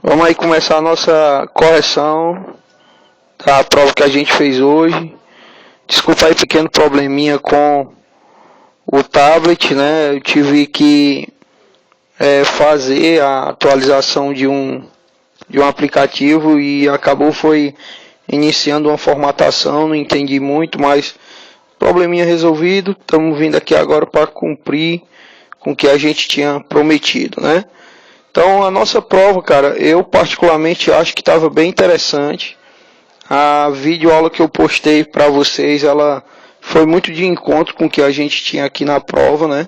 Vamos aí começar a nossa correção da prova que a gente fez hoje. Desculpa aí pequeno probleminha com o tablet, né? Eu tive que fazer a atualização de um aplicativo e acabou iniciando uma formatação, não entendi muito, mas probleminha resolvido. Estamos vindo aqui agora para cumprir com o que a gente tinha prometido, né? Então a nossa prova, cara, eu particularmente acho que estava bem interessante. A videoaula que eu postei para vocês, ela foi muito de encontro com o que a gente tinha aqui na prova, né?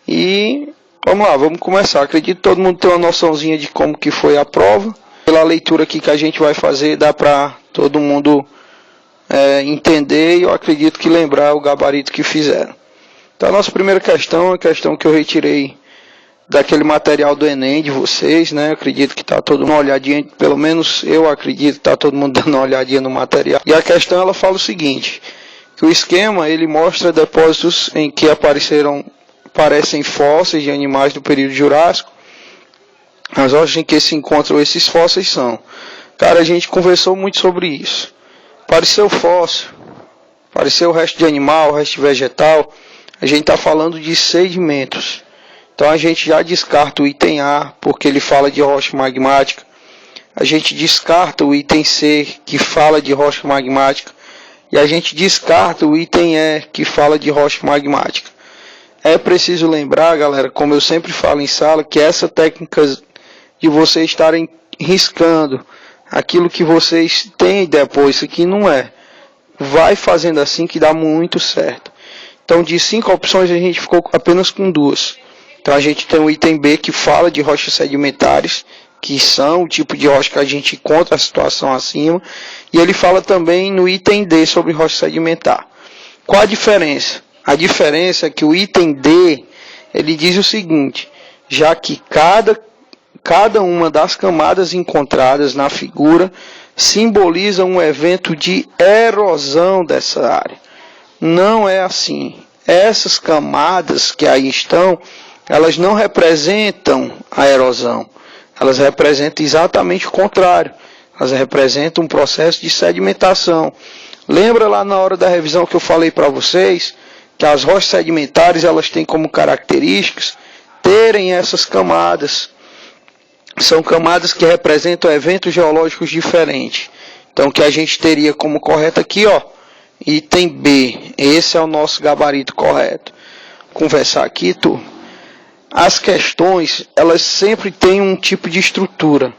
E vamos lá, vamos começar. Acredito que todo mundo tem uma noçãozinha de como que foi a prova. Pela leitura aqui que a gente vai fazer, dá para todo mundo entender e eu acredito que lembrar o gabarito que fizeram. Então a nossa primeira questão é a questão que eu retirei daquele material do Enem de vocês, né? Eu acredito que está todo mundo uma olhadinha, pelo menos eu acredito que está todo mundo dando uma olhadinha no material. E a questão ela fala o seguinte, que o esquema ele mostra depósitos em que aparecem fósseis de animais do período Jurássico. As rochas em que se encontram esses fósseis são. Cara, a gente conversou muito sobre isso. Apareceu fóssil, apareceu o resto de animal, o resto de vegetal. A gente está falando de sedimentos. Então a gente já descarta o item A, porque ele fala de rocha magmática. A gente descarta o item C, que fala de rocha magmática. E a gente descarta o item E, que fala de rocha magmática. É preciso lembrar, galera, como eu sempre falo em sala, que essa técnica de vocês estarem riscando aquilo que vocês têm depois, isso aqui não é. Vai fazendo assim que dá muito certo. Então de 5 opções a gente ficou apenas com 2. Então a gente tem o item B que fala de rochas sedimentares, que são o tipo de rocha que a gente encontra a situação acima. E ele fala também no item D sobre rocha sedimentar. Qual a diferença? A diferença é que o item D, ele diz o seguinte, já que cada uma das camadas encontradas na figura simboliza um evento de erosão dessa área. Não é assim. Essas camadas que aí estão, elas não representam a erosão. Elas representam exatamente o contrário. Elas representam um processo de sedimentação. Lembra lá na hora da revisão que eu falei para vocês que as rochas sedimentares elas têm como características terem essas camadas. São camadas que representam eventos geológicos diferentes. Então o que a gente teria como correto aqui, ó, item B. Esse é o nosso gabarito correto. Vou conversar aqui, turma. As questões, elas sempre têm um tipo de estrutura.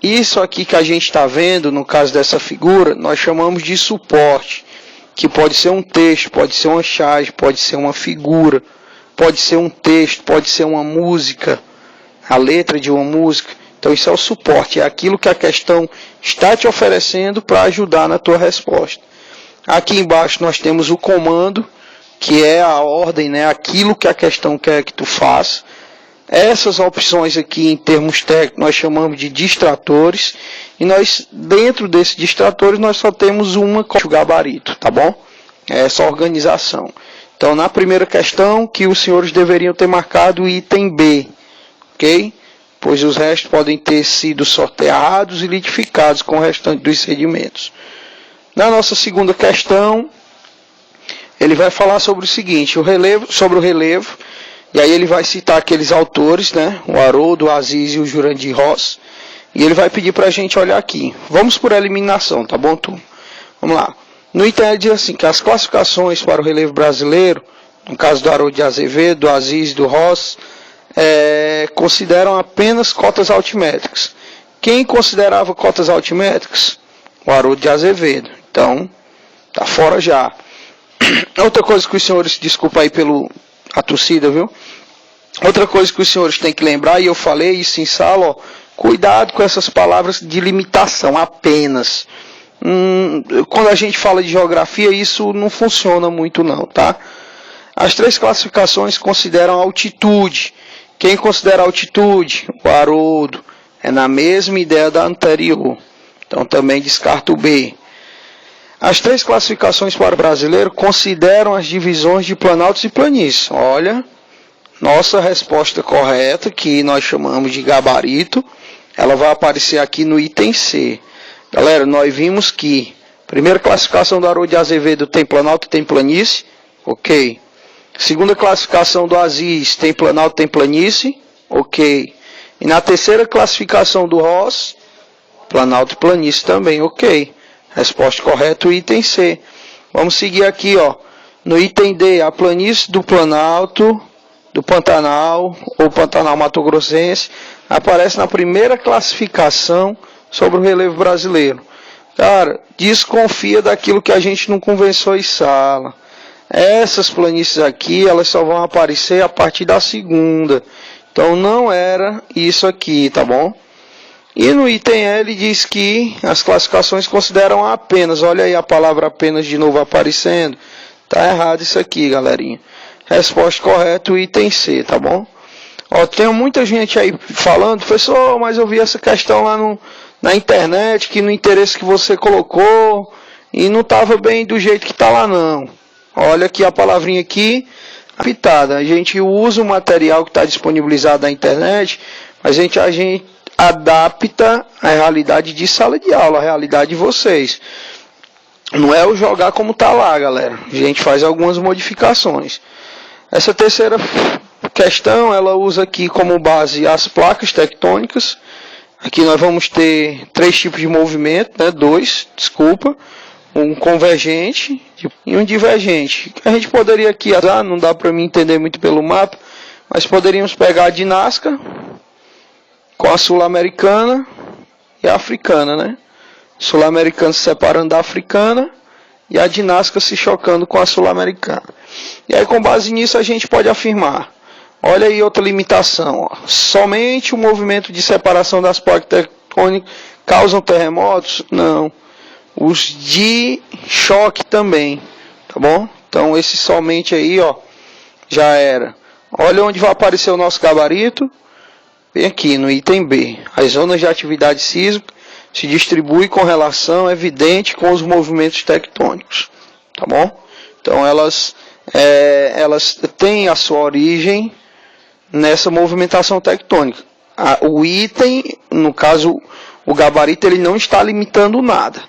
Isso aqui que a gente está vendo, no caso dessa figura, nós chamamos de suporte. Que pode ser um texto, pode ser uma charge, pode ser uma figura, pode ser um texto, pode ser uma música, a letra de uma música. Então isso é o suporte, é aquilo que a questão está te oferecendo para ajudar na tua resposta. Aqui embaixo nós temos o comando, que é a ordem, né? Aquilo que a questão quer que tu faça. Essas opções aqui, em termos técnicos, nós chamamos de distratores. E nós, dentro desses distratores, nós só temos uma com o gabarito, tá bom? É essa organização. Então, na primeira questão, que os senhores deveriam ter marcado o item B, ok? Pois os restos podem ter sido sorteados e litificados com o restante dos sedimentos. Na nossa segunda questão, ele vai falar sobre o seguinte, sobre o relevo, e aí ele vai citar aqueles autores, né? O Haroldo, o Aziz e o Jurandir Ross, e ele vai pedir para a gente olhar aqui. Vamos por eliminação, tá bom, turma? Vamos lá. No item ele diz assim, que as classificações para o relevo brasileiro, no caso do Haroldo de Azevedo, do Aziz e do Ross, consideram apenas cotas altimétricas. Quem considerava cotas altimétricas? O Haroldo de Azevedo. Então, tá fora já. Outra coisa que os senhores, desculpa aí a tossida, viu? Outra coisa que os senhores têm que lembrar, e eu falei isso em sala, ó, cuidado com essas palavras de limitação, apenas. Quando a gente fala de geografia, isso não funciona muito não, tá? As 3 classificações consideram altitude. Quem considera altitude? O Haroldo. É na mesma ideia da anterior. Então também descarta o B. As 3 classificações para o brasileiro consideram as divisões de planaltos e planícies. Olha, nossa resposta correta, que nós chamamos de gabarito, ela vai aparecer aqui no item C. Galera, nós vimos que primeira classificação do Haroldo de Azevedo tem Planalto e tem planície, ok. Segunda classificação do Aziz tem Planalto e tem planície, ok. E na terceira classificação do Ross, Planalto e planície também, ok. Resposta correta, o item C. Vamos seguir aqui, ó. No item D, a planície do Planalto, do Pantanal, ou Pantanal Mato Grossense, aparece na primeira classificação sobre o relevo brasileiro. Cara, desconfia daquilo que a gente não conversou em sala. Essas planícies aqui, elas só vão aparecer a partir da segunda. Então não era isso aqui, tá bom? E no item E ele diz que as classificações consideram apenas. Olha aí a palavra apenas de novo aparecendo. Tá errado isso aqui, galerinha. Resposta correta, o item C, tá bom? Ó, tem muita gente aí falando, professor, mas eu vi essa questão lá na internet, que no interesse que você colocou, e não estava bem do jeito que está lá não. Olha aqui a palavrinha aqui, apitada. A gente usa o material que está disponibilizado na internet, mas a gente adapta a realidade de sala de aula, a realidade de vocês. Não é o jogar como está lá, galera. A gente faz algumas modificações. Essa terceira questão, ela usa aqui como base as placas tectônicas. Aqui nós vamos ter 3 tipos de movimento, né? 2, desculpa. Um convergente e um divergente. A gente poderia aqui, não dá para mim entender muito pelo mapa, mas poderíamos pegar a de Nazca com a sul-americana e a africana, né? Sul-americana se separando da africana e a de Nazca se chocando com a sul-americana. E aí, com base nisso, a gente pode afirmar. Olha aí outra limitação. Ó. Somente o movimento de separação das placas tectônicas causam terremotos? Não. Os de choque também. Tá bom? Então, esse somente aí, ó, já era. Olha onde vai aparecer o nosso gabarito. Bem aqui, no item B. As zonas de atividade sísmica se distribuem com relação evidente com os movimentos tectônicos. Tá bom? Então, elas têm a sua origem nessa movimentação tectônica. O item, no caso, o gabarito, ele não está limitando nada.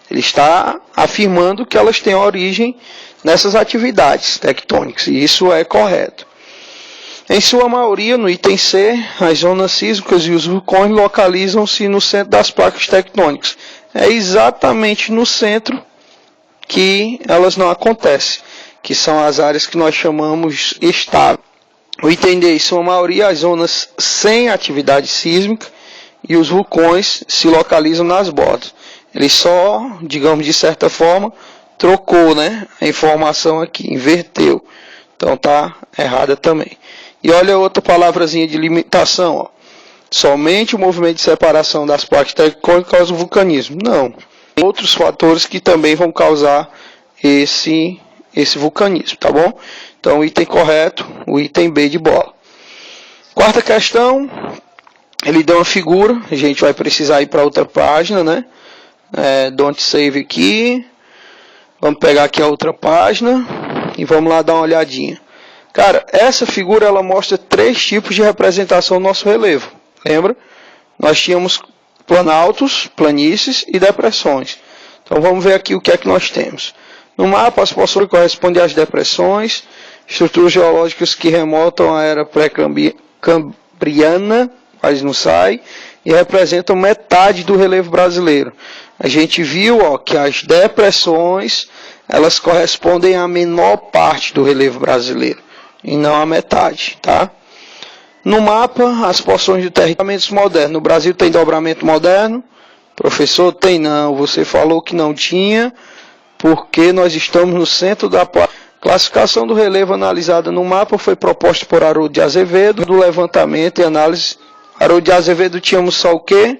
Ele está afirmando que elas têm origem nessas atividades tectônicas. E isso é correto. Em sua maioria, no item C, as zonas sísmicas e os vulcões localizam-se no centro das placas tectônicas. É exatamente no centro que elas não acontecem, que são as áreas que nós chamamos estáveis. O item D, em sua maioria, as zonas sem atividade sísmica e os vulcões se localizam nas bordas. Ele só, digamos de certa forma, trocou, né, a informação aqui, inverteu. Então tá errada também. E olha outra palavrazinha de limitação, ó. Somente o movimento de separação das placas tectônicas causa o vulcanismo. Não. Tem outros fatores que também vão causar esse vulcanismo, tá bom? Então, o item correto, o item B de bola. Quarta questão, ele deu uma figura, a gente vai precisar ir para outra página, né? Don't save aqui. Vamos pegar aqui a outra página e vamos lá dar uma olhadinha. Cara, essa figura ela mostra 3 tipos de representação do nosso relevo. Lembra? Nós tínhamos planaltos, planícies e depressões. Então vamos ver aqui o que é que nós temos. No mapa, as poções correspondem às depressões, estruturas geológicas que remontam à era pré-cambriana, mas não sai, e representam metade do relevo brasileiro. A gente viu, ó, que as depressões elas correspondem à menor parte do relevo brasileiro, e não à metade, tá? No mapa, as porções de territórios modernos. No Brasil tem dobramento moderno? Professor, tem não. Você falou que não tinha, porque nós estamos no centro da classificação do relevo analisada no mapa foi proposta por Haroldo de Azevedo, do levantamento e análise. Haroldo de Azevedo tínhamos só o quê?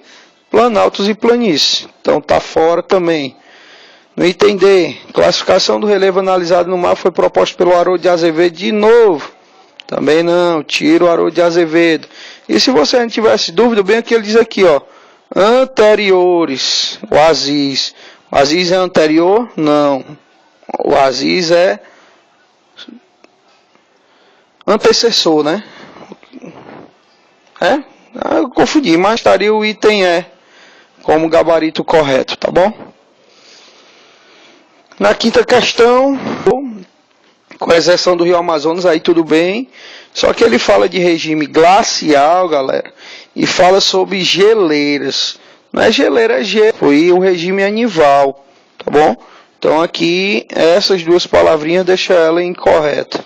Planaltos e planície. Então tá fora também. No item D, classificação do relevo analisado no mapa foi proposta pelo Haroldo de Azevedo de novo. Também não, tira o Haroldo de Azevedo. E se você não tivesse dúvida, bem aqui ele diz aqui, ó, anteriores, o Aziz. O Aziz é anterior? Não. O Aziz é antecessor, né? Eu confundi, mas estaria o item E como gabarito correto, tá bom? Na quinta questão, com exceção do Rio Amazonas, aí tudo bem. Só que ele fala de regime glacial, galera, e fala sobre geleiras. Não é geleira, é gelo. Foi o regime anival, tá bom? Então aqui, essas duas palavrinhas deixam ela incorreta.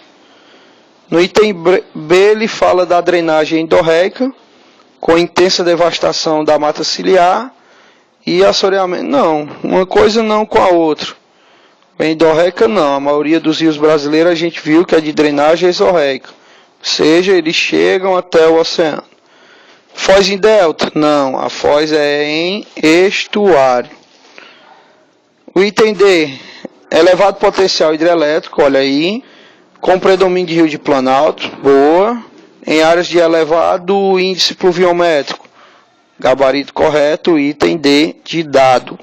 No item B, ele fala da drenagem endorreica, com intensa devastação da mata ciliar e assoreamento. Não, uma coisa não com a outra. Endorreica não, a maioria dos rios brasileiros a gente viu que é de drenagem exorreica. Ou seja, eles chegam até o oceano. Foz em delta? Não, a foz é em estuário. O item D, elevado potencial hidrelétrico, olha aí, com predomínio de rio de Planalto, boa. Em áreas de elevado índice pluviométrico, gabarito correto, item D de dado.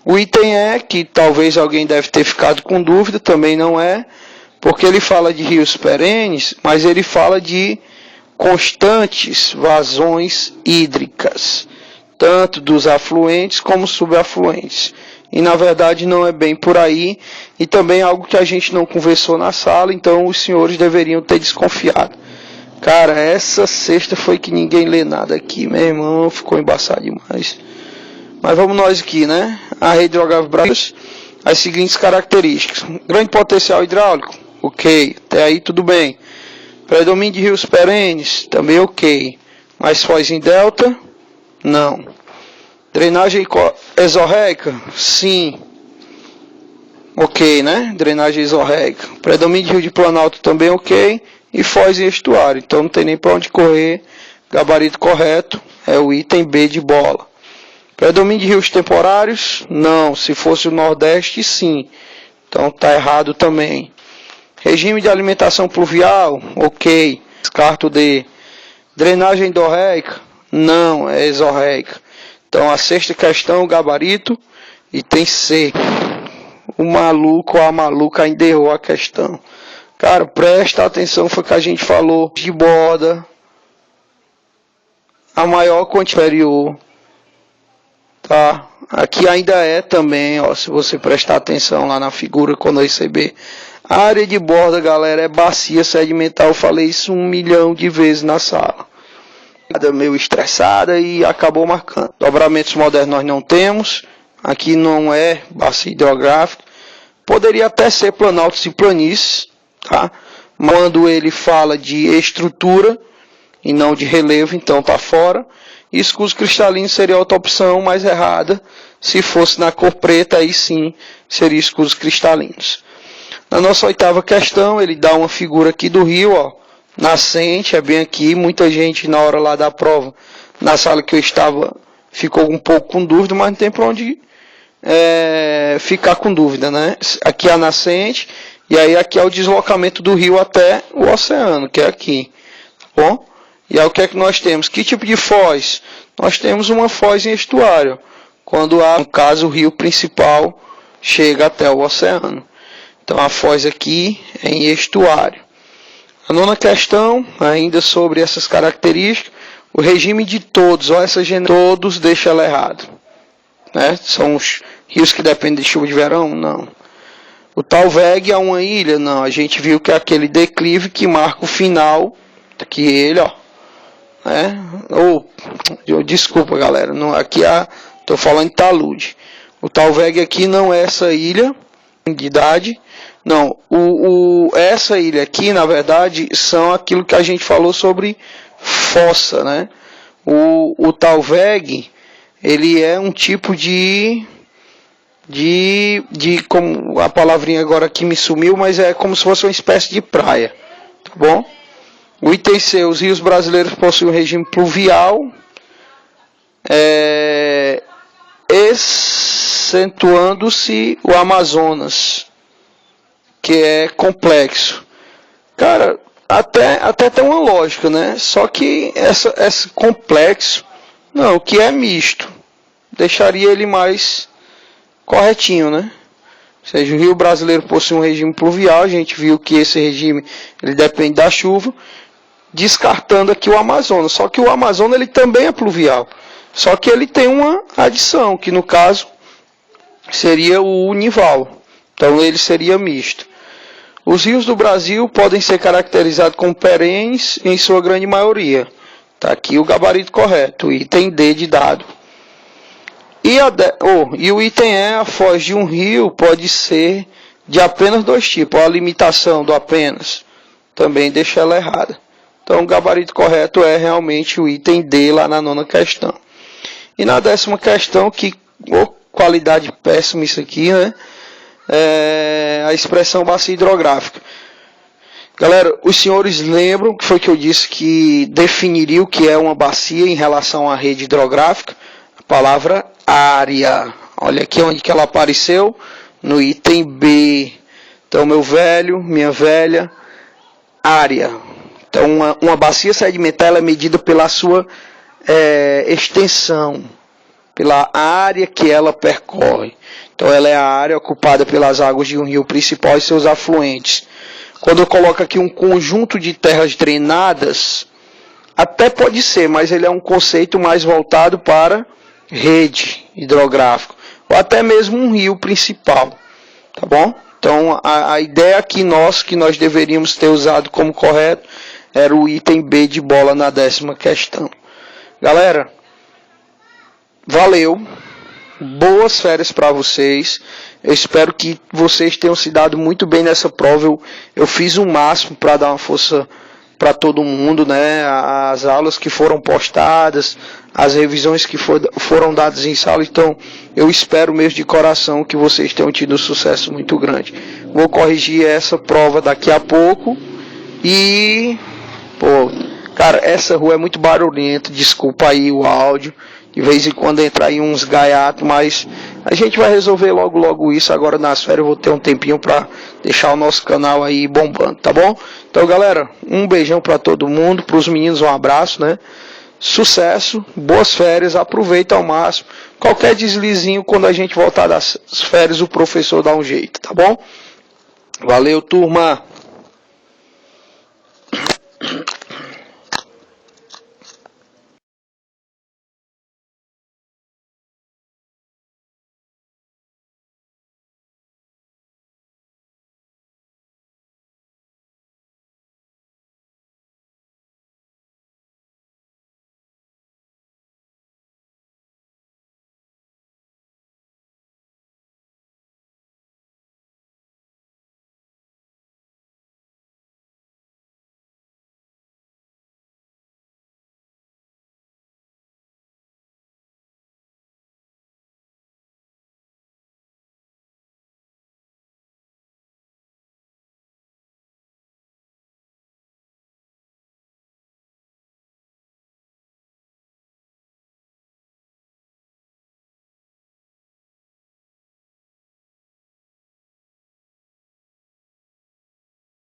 O item E, que talvez alguém deve ter ficado com dúvida, também não é, porque ele fala de rios perenes, mas ele fala de constantes vazões hídricas, tanto dos afluentes como subafluentes. E na verdade não é bem por aí, e também algo que a gente não conversou na sala, então os senhores deveriam ter desconfiado. Cara, essa sexta foi que ninguém lê nada aqui, meu irmão, ficou embaçado demais. Mas vamos nós aqui, né? A rede hidrográfica brasileira, as seguintes características. Grande potencial hidráulico, ok, até aí tudo bem. Predomínio de rios perenes, também ok. Mas foz em delta, não. Drenagem exorreica, sim. Ok, né? Drenagem exorreica. Predomínio de rio de Planalto também ok. E foz em estuário, então não tem nem para onde correr. Gabarito correto é o item B de bola. Predomínio de rios temporários? Não. Se fosse o Nordeste, sim. Então está errado também. Regime de alimentação pluvial? Ok. Descarto D. Drenagem endorreica? Não, é exorreica. Então a sexta questão, gabarito, item C. O maluco ou a maluca ainda errou a questão. Cara, presta atenção, foi o que a gente falou. De borda, a maior quantidade inferior. Tá? Aqui ainda é também, ó, se você prestar atenção lá na figura quando eu receber. A área de borda, galera, é bacia sedimentar. Eu falei isso 1 milhão de vezes na sala. Meio estressada e acabou marcando. Dobramentos modernos nós não temos. Aqui não é bacia hidrográfica. Poderia até ser planaltos e planícies, tá? Quando ele fala de estrutura e não de relevo, então tá fora. E escudos cristalinos seria outra opção mais errada. Se fosse na cor preta, aí sim seria escudos cristalinos. Na nossa oitava questão, ele dá uma figura aqui do rio, ó, nascente, é bem aqui. Muita gente na hora lá da prova, na sala que eu estava, ficou um pouco com dúvida, mas não tem para onde ficar com dúvida, né? Aqui é a nascente, e aí aqui é o deslocamento do rio até o oceano, que é aqui, tá bom? E aí o que é que nós temos? Que tipo de foz? Nós temos uma foz em estuário, quando há, no caso, o rio principal chega até o oceano. Então a foz aqui é em estuário. A nona questão, ainda sobre essas características, o regime de todos, ó, todos deixa ela errado. Né? São os rios que dependem de chuva de verão? Não. O Talveg é uma ilha? Não. A gente viu que é aquele declive que marca o final, aqui ele, ó. Né? Desculpa, galera, não, aqui estou falando de talude. O Talveg aqui não é essa ilha de idade. Não, essa ilha aqui, na verdade, são aquilo que a gente falou sobre fossa, né? O Talveg, ele é um tipo de como a palavrinha agora aqui me sumiu, mas é como se fosse uma espécie de praia, tá bom? O item C, os rios brasileiros possuem um regime pluvial, excetuando-se o Amazonas, que é complexo. Cara, até tem uma lógica, né? Só que esse complexo, não, que é misto, deixaria ele mais corretinho, né? Ou seja, o rio brasileiro possui um regime pluvial, a gente viu que esse regime ele depende da chuva. descartando aqui o Amazonas. Só que o Amazonas ele também é pluvial. Só que ele tem uma adição, que no caso seria o Unival. Então ele seria misto. Os rios do Brasil podem ser caracterizados como perenes em sua grande maioria. Está aqui o gabarito correto, o item D de dado. E o item E, a foz de um rio pode ser de apenas dois tipos. A limitação do apenas também deixa ela errada. Então o gabarito correto é realmente o item D lá na 9ª questão. E na 10ª questão, que qualidade péssima isso aqui, né? É a expressão bacia hidrográfica. Galera, os senhores lembram que foi que eu disse que definiria o que é uma bacia em relação à rede hidrográfica? A palavra área. Olha aqui onde que ela apareceu, no item B. Então, meu velho, minha velha, área. Então, uma bacia sedimentar ela é medida pela sua extensão, pela área que ela percorre. Então, ela é a área ocupada pelas águas de um rio principal e seus afluentes. Quando eu coloco aqui um conjunto de terras drenadas, até pode ser, mas ele é um conceito mais voltado para rede hidrográfica, ou até mesmo um rio principal, tá bom? Então, a ideia que nós deveríamos ter usado como correto era o item B de bola na 10ª questão. Galera, valeu, boas férias para vocês. Eu espero que vocês tenham se dado muito bem nessa prova. Eu fiz o máximo para dar uma força para todo mundo, né? As aulas que foram postadas, as revisões que foram dadas em sala. Então, eu espero mesmo de coração que vocês tenham tido um sucesso muito grande. Vou corrigir essa prova daqui a pouco. E, cara, essa rua é muito barulhenta. Desculpa aí o áudio. De vez em quando entra aí uns gaiatos, mas a gente vai resolver logo isso. Agora nas férias eu vou ter um tempinho para deixar o nosso canal aí bombando, tá bom? Então, galera, um beijão para todo mundo, para os meninos um abraço, né? Sucesso, boas férias, aproveita ao máximo. Qualquer deslizinho, quando a gente voltar das férias, o professor dá um jeito, tá bom? Valeu, turma!